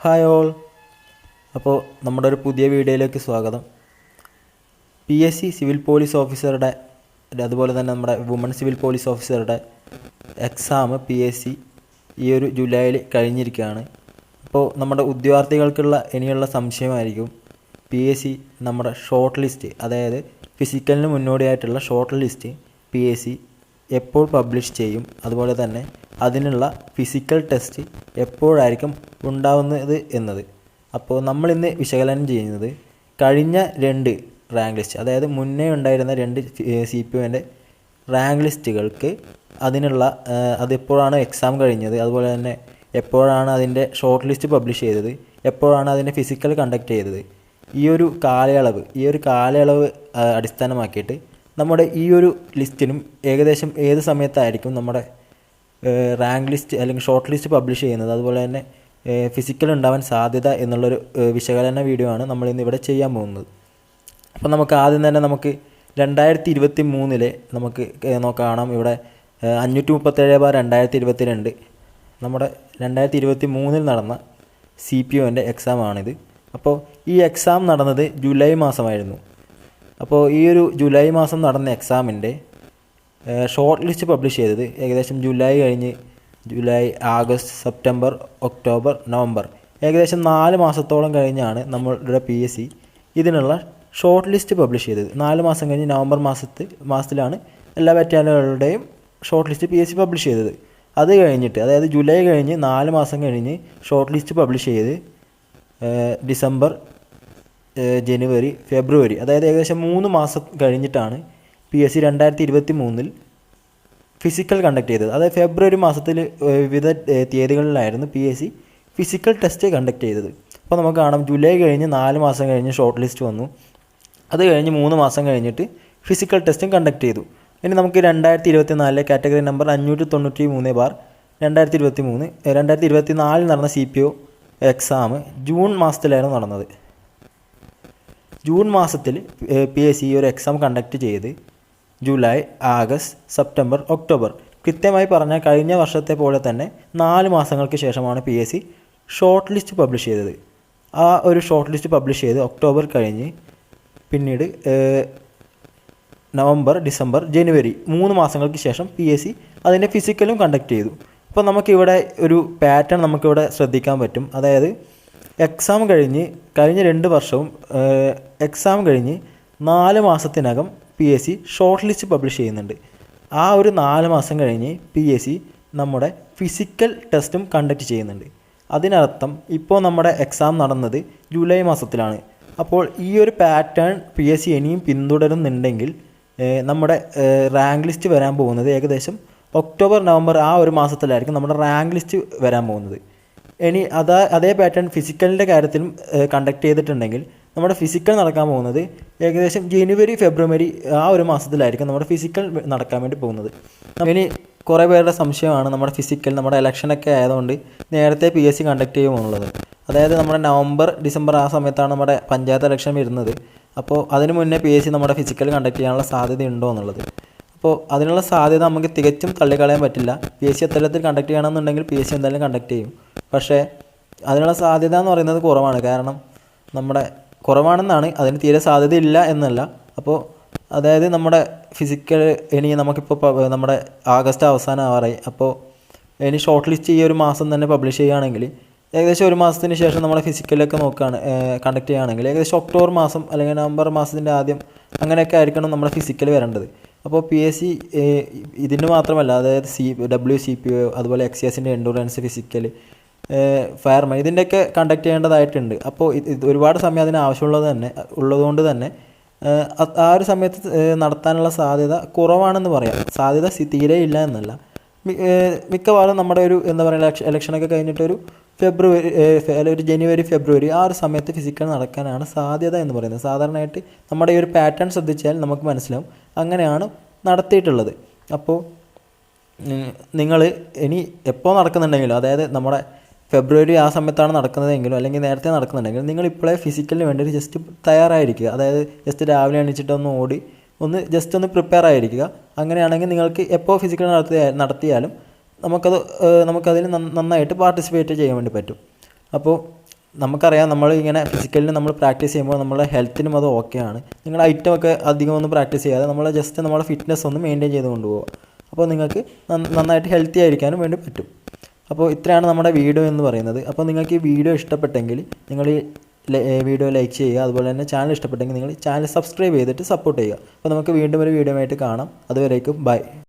Hi all. അപ്പോൾ നമ്മുടെ ഒരു പുതിയ വീഡിയോയിലേക്ക് സ്വാഗതം. PSC സിവിൽ പോലീസ് ഓഫീസറുടെ അതുപോലെ തന്നെ നമ്മുടെ വുമൺ സിവിൽ പോലീസ് ഓഫീസറുടെ എക്സാം PSC ഈ ഒരു ജൂലൈയിൽ കഴിഞ്ഞിരിക്കുകയാണ്. അപ്പോൾ നമ്മുടെ ഉദ്യോഗാർത്ഥികൾക്കുള്ള ഇനിയുള്ള സംശയമായിരിക്കും PSC നമ്മുടെ ഷോർട്ട് ലിസ്റ്റ്, അതായത് ഫിസിക്കലിന് മുന്നോടിയായിട്ടുള്ള ഷോർട്ട് ലിസ്റ്റ് PSC എപ്പോൾ പബ്ലിഷ് ചെയ്യും, അതുപോലെ തന്നെ അതിനുള്ള ഫിസിക്കൽ ടെസ്റ്റ് എപ്പോഴായിരിക്കും ഉണ്ടാവുന്നത് എന്നത്. അപ്പോൾ നമ്മളിന്ന് വിശകലനം ചെയ്യുന്നത് കഴിഞ്ഞ 2 റാങ്ക് ലിസ്റ്റ്, അതായത് മുന്നേ ഉണ്ടായിരുന്ന 2 CPOൻ്റെ റാങ്ക് ലിസ്റ്റുകൾക്ക് അതിനുള്ള അതെപ്പോഴാണ് എക്സാം കഴിഞ്ഞത്, അതുപോലെ തന്നെ എപ്പോഴാണ് അതിൻ്റെ ഷോർട്ട് ലിസ്റ്റ് പബ്ലിഷ് ചെയ്തത്, എപ്പോഴാണ് അതിൻ്റെ ഫിസിക്കൽ കണ്ടക്ട് ചെയ്തത്, ഈ ഒരു കാലയളവ് അടിസ്ഥാനമാക്കിയിട്ട് നമ്മുടെ ഈ ഒരു ലിസ്റ്റിനും ഏകദേശം ഏത് സമയത്തായിരിക്കും നമ്മുടെ റാങ്ക് ലിസ്റ്റ് അല്ലെങ്കിൽ ഷോർട്ട് ലിസ്റ്റ് പബ്ലിഷ് ചെയ്യുന്നത്, അതുപോലെ തന്നെ ഫിസിക്കൽ ഉണ്ടാവാൻ സാധ്യത എന്നുള്ളൊരു വിശകലന വീഡിയോ ആണ് നമ്മളിന്ന് ഇവിടെ ചെയ്യാൻ പോകുന്നത്. അപ്പോൾ നമുക്ക് ആദ്യം തന്നെ 2023 നമുക്ക് കാണാം. ഇവിടെ 537/2022 നമ്മുടെ 2023 നടന്ന CPOൻ്റെ എക്സാമാണിത്. അപ്പോൾ ഈ എക്സാം നടന്നത് ജൂലൈ മാസമായിരുന്നു. അപ്പോൾ ഈ ഒരു ജൂലൈ മാസം നടന്ന എക്സാമിൻ്റെ ഷോർട്ട് ലിസ്റ്റ് പബ്ലിഷ് ചെയ്തത് ഏകദേശം ജൂലൈ കഴിഞ്ഞ് ആഗസ്റ്റ്, സെപ്റ്റംബർ, ഒക്ടോബർ, നവംബർ, ഏകദേശം 4 മാസത്തോളം കഴിഞ്ഞാണ് നമ്മളുടെ PSC ഇതിനുള്ള ഷോർട്ട് ലിസ്റ്റ് പബ്ലിഷ് ചെയ്തത്. 4 മാസം കഴിഞ്ഞ് നവംബർ മാസത്തിലാണ് എല്ലാ ബറ്റാലിയനുകളുടെയും ഷോർട്ട് ലിസ്റ്റ് PSC പബ്ലിഷ് ചെയ്തത്. അത് കഴിഞ്ഞിട്ട്, അതായത് ജൂലൈ കഴിഞ്ഞ് 4 മാസം കഴിഞ്ഞ് ഷോർട്ട് ലിസ്റ്റ് പബ്ലിഷ് ചെയ്ത് ഡിസംബർ, ജനുവരി, ഫെബ്രുവരി, അതായത് ഏകദേശം 3 മാസം കഴിഞ്ഞിട്ടാണ് PSC 2023 ഫിസിക്കൽ കണ്ടക്ട് ചെയ്തത്. അതായത് ഫെബ്രുവരി മാസത്തിൽ വിവിധ തീയതികളിലായിരുന്നു PSC ഫിസിക്കൽ ടെസ്റ്റ് കണ്ടക്ട് ചെയ്തത്. അപ്പോൾ നമുക്ക് കാണാം, ജൂലൈ കഴിഞ്ഞ് 4 മാസം കഴിഞ്ഞ് ഷോർട്ട് ലിസ്റ്റ് വന്നു. അത് കഴിഞ്ഞ് 3 മാസം കഴിഞ്ഞിട്ട് ഫിസിക്കൽ ടെസ്റ്റും കണ്ടക്ട് ചെയ്തു. ഇനി നമുക്ക് 2024 കാറ്റഗറി നമ്പർ 593/2024 നടന്ന CPO എക്സാം ജൂൺ മാസത്തിലായിരുന്നു നടന്നത്. ജൂൺ മാസത്തിൽ PSC ഒരു എക്സാം കണ്ടക്ട് ചെയ്ത് ജൂലൈ, ആഗസ്റ്റ്, സെപ്റ്റംബർ, ഒക്ടോബർ, കൃത്യമായി പറഞ്ഞാൽ കഴിഞ്ഞ വർഷത്തെ പോലെ തന്നെ 4 മാസങ്ങൾക്ക് ശേഷമാണ് PSC ഷോർട്ട് ലിസ്റ്റ് പബ്ലിഷ് ചെയ്തത്. ആ ഒരു ഷോർട്ട് ലിസ്റ്റ് പബ്ലിഷ് ചെയ്ത് ഒക്ടോബർ കഴിഞ്ഞ് പിന്നീട് നവംബർ, ഡിസംബർ, ജനുവരി 3 മാസങ്ങൾക്ക് ശേഷം PSC അതിൻ്റെ ഫിസിക്കലും കണ്ടക്ട് ചെയ്തു. അപ്പോൾ നമുക്കിവിടെ ഒരു പാറ്റേൺ നമുക്കിവിടെ ശ്രദ്ധിക്കാൻ പറ്റും. അതായത് എക്സാം കഴിഞ്ഞ് കഴിഞ്ഞ 2 വർഷവും എക്സാം കഴിഞ്ഞ് 4 മാസത്തിനകം PSC ഷോർട്ട് ലിസ്റ്റ് പബ്ലിഷ് ചെയ്യുന്നുണ്ട്. ആ ഒരു 4 മാസം കഴിഞ്ഞ് PSC നമ്മുടെ ഫിസിക്കൽ ടെസ്റ്റും കണ്ടക്ട് ചെയ്യുന്നുണ്ട്. അതിനർത്ഥം ഇപ്പോൾ നമ്മുടെ എക്സാം നടന്നത് ജൂലൈ മാസത്തിലാണ്. അപ്പോൾ ഈ ഒരു പാറ്റേൺ PSC ഇനിയും പിന്തുടരുന്നുണ്ടെങ്കിൽ നമ്മുടെ റാങ്ക് ലിസ്റ്റ് വരാൻ പോകുന്നത് ഏകദേശം ഒക്ടോബർ, നവംബർ ആ ഒരു മാസത്തിലായിരിക്കും നമ്മുടെ റാങ്ക് ലിസ്റ്റ് വരാൻ പോകുന്നത്. ഇനി അതേ പാറ്റേൺ ഫിസിക്കലിൻ്റെ കാര്യത്തിലും കണ്ടക്ട് ചെയ്തിട്ടുണ്ടെങ്കിൽ നമ്മുടെ ഫിസിക്കൽ നടക്കാൻ പോകുന്നത് ഏകദേശം ജനുവരി, ഫെബ്രുവരി ആ ഒരു മാസത്തിലായിരിക്കും നമ്മുടെ ഫിസിക്കൽ നടക്കാൻ വേണ്ടി പോകുന്നത്. ഇനി കുറേ പേരുടെ സംശയമാണ് നമ്മുടെ ഫിസിക്കൽ നമ്മുടെ ഇലക്ഷനൊക്കെ ആയതുകൊണ്ട് നേരത്തെ PSC കണ്ടക്ട് ചെയ്യുമെന്നുള്ളത്. അതായത് നമ്മുടെ നവംബർ, ഡിസംബർ ആ സമയത്താണ് നമ്മുടെ പഞ്ചായത്ത് ഇലക്ഷൻ വരുന്നത്. അപ്പോൾ അതിന് മുന്നേ PSC നമ്മുടെ ഫിസിക്കൽ കണ്ടക്ട് ചെയ്യാനുള്ള സാധ്യത ഉണ്ടോ എന്നുള്ളത്. അപ്പോൾ അതിനുള്ള സാധ്യത നമുക്ക് തികച്ചും തള്ളിക്കളയാൻ പറ്റില്ല. PSC അത്തരത്തിൽ കണ്ടക്ട് ചെയ്യണമെന്നുണ്ടെങ്കിൽ PSC എന്തായാലും കണ്ടക്ട് ചെയ്യും. പക്ഷേ അതിനുള്ള സാധ്യത എന്ന് പറയുന്നത് കുറവാണ്. കാരണം നമ്മുടെ കുറവാണെന്നാണ്, അതിന് തീരെ സാധ്യതയില്ല എന്നല്ല. അപ്പോൾ അതായത് നമ്മുടെ ഫിസിക്കൽ ഇനി നമുക്കിപ്പോൾ നമ്മുടെ ആഗസ്റ്റ് അവസാനം ആവാറായി. അപ്പോൾ ഇനി ഷോർട്ട് ലിസ്റ്റ് ഈ ഒരു മാസം തന്നെ പബ്ലിഷ് ചെയ്യുകയാണെങ്കിൽ ഏകദേശം 1 മാസത്തിന് ശേഷം നമ്മുടെ ഫിസിക്കലൊക്കെ കണ്ടക്ട് ചെയ്യുകയാണെങ്കിൽ ഏകദേശം ഒക്ടോബർ മാസം അല്ലെങ്കിൽ നവംബർ മാസത്തിൻ്റെ ആദ്യം അങ്ങനെയൊക്കെ ആയിരിക്കണം നമ്മുടെ ഫിസിക്കൽ വരേണ്ടത്. അപ്പോൾ PSC ഇതിന് മാത്രമല്ല, അതായത് WCPO, അതുപോലെ XCSൻ്റെ എൻഡുറൻസ് ഫിസിക്കൽ, ഫയർമാൻ, ഇതിൻ്റെയൊക്കെ കണ്ടക്ട് ചെയ്യേണ്ടതായിട്ടുണ്ട്. അപ്പോൾ ഇത് ഒരുപാട് സമയം അതിന് ഉള്ളതുകൊണ്ട് തന്നെ ആ ഒരു സമയത്ത് നടത്താനുള്ള സാധ്യത കുറവാണെന്ന് പറയാം. സാധ്യത തീരെ ഇല്ല എന്നല്ല. മിക്കവാറും നമ്മുടെ ഒരു ഇലക്ഷനൊക്കെ കഴിഞ്ഞിട്ട് ഒരു ഫെബ്രുവരി, ഒരു ജനുവരി, ഫെബ്രുവരി ആ ഒരു സമയത്ത് ഫിസിക്കൽ നടക്കാനാണ് സാധ്യത എന്ന് പറയുന്നത്. സാധാരണയായിട്ട് നമ്മുടെ ഈ ഒരു പാറ്റേൺ ശ്രദ്ധിച്ചാൽ നമുക്ക് മനസ്സിലാവും അങ്ങനെയാണ് നടത്തിയിട്ടുള്ളത്. അപ്പോൾ നിങ്ങൾ ഇനി എപ്പോൾ നടക്കുന്നുണ്ടെങ്കിലും, അതായത് നമ്മുടെ ഫെബ്രുവരി ആ സമയത്താണ് നടക്കുന്നതെങ്കിലും അല്ലെങ്കിൽ നേരത്തെ നടക്കുന്നുണ്ടെങ്കിൽ നിങ്ങൾ ഇപ്പോഴേ ഫിസിക്കലിന് വേണ്ടിയിട്ട് ജസ്റ്റ് തയ്യാറായിരിക്കുക. അതായത് ജസ്റ്റ് രാവിലെ എണീച്ചിട്ടൊന്ന് ഓടി ജസ്റ്റ് ഒന്ന് പ്രിപ്പയർ ആയിരിക്കുക. അങ്ങനെയാണെങ്കിൽ നിങ്ങൾക്ക് എപ്പോൾ ഫിസിക്കൽ നടത്തിയാലും നമുക്കതിൽ നന്നായിട്ട് പാർട്ടിസിപ്പേറ്റ് ചെയ്യാൻ വേണ്ടി പറ്റും. അപ്പോൾ നമുക്കറിയാം നമ്മൾ ഇങ്ങനെ ഫിസിക്കലിന് നമ്മൾ പ്രാക്ടീസ് ചെയ്യുമ്പോൾ നമ്മളെ ഹെൽത്തിനും അത് ഓക്കെയാണ്. നിങ്ങൾ ഐറ്റമൊക്കെ അധികം ഒന്നും പ്രാക്ടീസ് ചെയ്യാതെ നമ്മൾ ജസ്റ്റ് നമ്മളെ ഫിറ്റ്നസ് ഒന്ന് മെയിൻറ്റെയിൻ ചെയ്ത് കൊണ്ടുപോകുക. അപ്പോൾ നിങ്ങൾക്ക് നന്നായിട്ട് ഹെൽത്തി ആയിരിക്കാനും വേണ്ടി പറ്റും. അപ്പോൾ ഇത്രയാണ് നമ്മുടെ വീഡിയോ എന്ന് പറയുന്നത്. അപ്പോൾ നിങ്ങൾക്ക് ഈ വീഡിയോ ഇഷ്ടപ്പെട്ടെങ്കിൽ നിങ്ങൾ ഈ വീഡിയോ ലൈക്ക് ചെയ്യുക. അതുപോലെ തന്നെ ചാനൽ ഇഷ്ടപ്പെട്ടെങ്കിൽ നിങ്ങൾ ചാനൽ സബ്സ്ക്രൈബ് ചെയ്തിട്ട് സപ്പോർട്ട് ചെയ്യുക. അപ്പോൾ നമുക്ക് വീണ്ടും ഒരു വീഡിയോ ആയിട്ട് കാണാം. അതുവരേക്കും ബൈ.